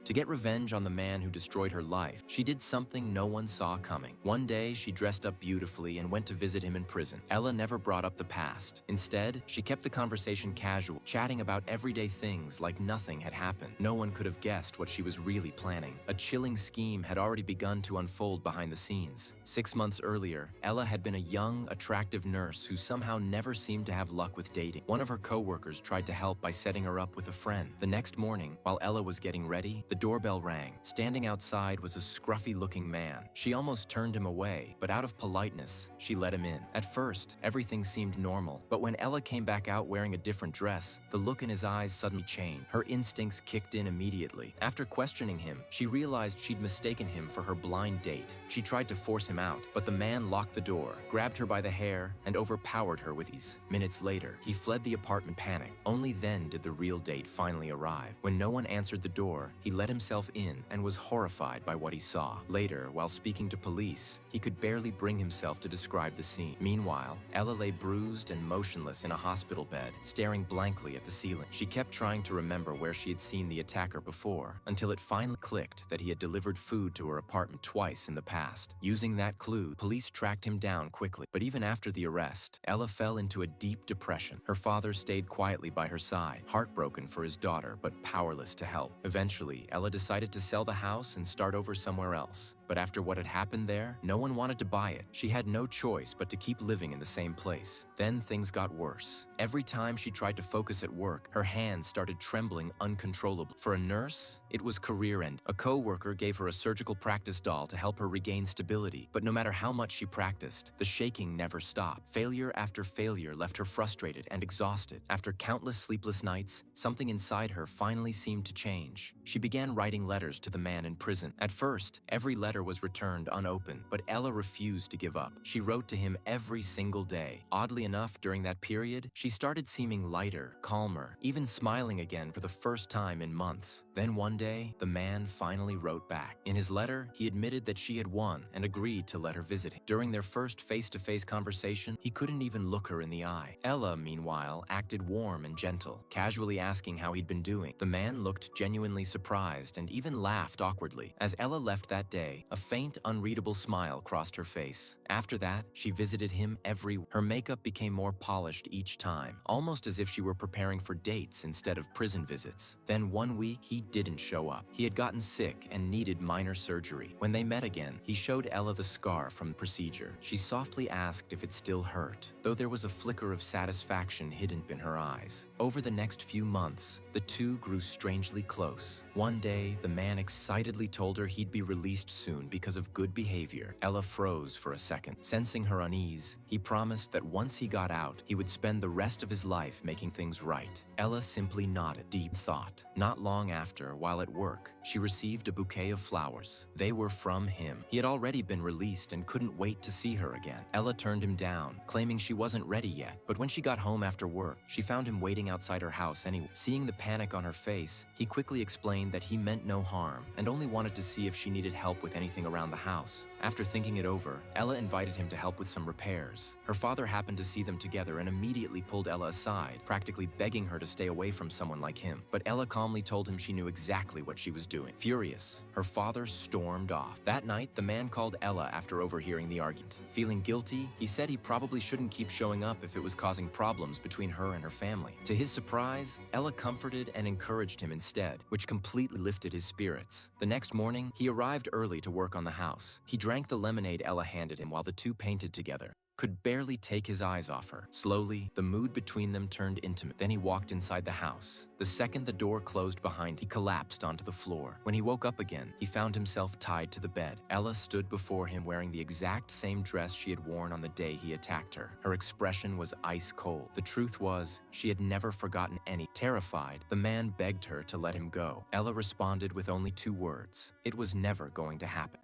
To get revenge on the man who destroyed her life, she did something no one saw coming. One day, she dressed up beautifully and went to visit him in prison. Ella never brought up the past. Instead, she kept the conversation casual, chatting about everyday things like nothing had happened. No one could have guessed what she was really planning. A chilling scheme had already begun to unfold behind the scenes. 6 months earlier, Ella had been a young, attractive nurse who somehow never seemed to have luck with dating. One of her co-workers tried to help by setting her up with a friend. The next morning, while Ella was getting ready, the doorbell rang. Standing outside was a scruffy-looking man. She almost turned him away, but out of politeness, she let him in. At first, everything seemed normal, but when Ella came back out wearing a different dress, the look in his eyes suddenly changed. Her instincts kicked in immediately. After questioning him, she realized she'd mistaken him for her blind date. She tried to force him out, but the man locked the door, grabbed her by the hair, and overpowered her with ease. Minutes later, he fled the apartment panicked. Only then did the real date finally arrive. When no one answered the door, he let himself in and was horrified by what he saw. Later, while speaking to police, he could barely bring himself to describe the scene. Meanwhile, Ella lay bruised and motionless in a hospital bed, staring blankly at the ceiling. She kept trying to remember where she had seen the attacker before, until it finally clicked that he had delivered food to her apartment twice in the past. Using that clue, police tracked him down quickly. But even after the arrest, Ella fell into a deep depression. Her father stayed quietly by her side, heartbroken for his daughter, but powerless to help. Eventually, Ella decided to sell the house and start over somewhere else. But after what had happened there, no one wanted to buy it. She had no choice but to keep living in the same place. Then things got worse. Every time she tried to focus at work, her hands started trembling uncontrollably. For a nurse, it was career-ending. A co-worker gave her a surgical practice doll to help her regain stability, but no matter how much she practiced, the shaking never stopped. Failure after failure left her frustrated and exhausted. After countless sleepless nights, something inside her finally seemed to change. She began writing letters to the man in prison. At first, every letter was returned unopened, but Ella refused to give up. She wrote to him every single day. Oddly enough, during that period, she started seeming lighter, calmer, even smiling again for the first time in months. Then one day, the man finally wrote back. In his letter, he admitted that she had won and agreed to let her visit him. During their first face-to-face conversation, he couldn't even look her in the eye. Ella, meanwhile, acted warm and gentle, casually asking how he'd been doing. The man looked genuinely surprised and even laughed awkwardly. As Ella left that day, a faint, unreadable smile crossed her face. After that, she visited him every week. Her makeup became more polished each time, almost as if she were preparing for dates instead of prison visits. Then one week, he didn't show up. He had gotten sick and needed minor surgery. When they met again, he showed Ella the scar from the procedure. She softly asked if it still hurt, though there was a flicker of satisfaction hidden in her eyes. Over the next few months, the two grew strangely close. One day, the man excitedly told her he'd be released soon because of good behavior. Ella froze for a second. Sensing her unease, he promised that once he got out, he would spend the rest of his life making things right. Ella simply nodded, deep thought. Not long after, while at work, she received a bouquet of flowers. They were from him. He had already been released and couldn't wait to see her again. Ella turned him down, claiming she wasn't ready yet. But when she got home after work, she found him waiting outside her house anyway. Seeing the panic on her face, he quickly explained that he meant no harm and only wanted to see if she needed help with anything around the house. After thinking it over, Ella invited him to help with some repairs. Her father happened to see them together and immediately pulled Ella aside, practically begging her to stay away from someone like him. But Ella calmly told him she knew exactly what she was doing. Furious, her father stormed off. That night, the man called Ella after overhearing the argument. Feeling guilty, he said he probably shouldn't keep showing up if it was causing problems between her and her family. To his surprise, Ella comforted and encouraged him instead, which completely lifted his spirits. The next morning, he arrived early to work on the house. He drank the lemonade Ella handed him while the two painted together. Could barely take his eyes off her. Slowly, the mood between them turned intimate. Then he walked inside the house. The second the door closed behind him, he collapsed onto the floor. When he woke up again, he found himself tied to the bed. Ella stood before him wearing the exact same dress she had worn on the day he attacked her. Her expression was ice cold. The truth was, she had never forgotten any. Terrified, the man begged her to let him go. Ella responded with only 2 words. It was never going to happen.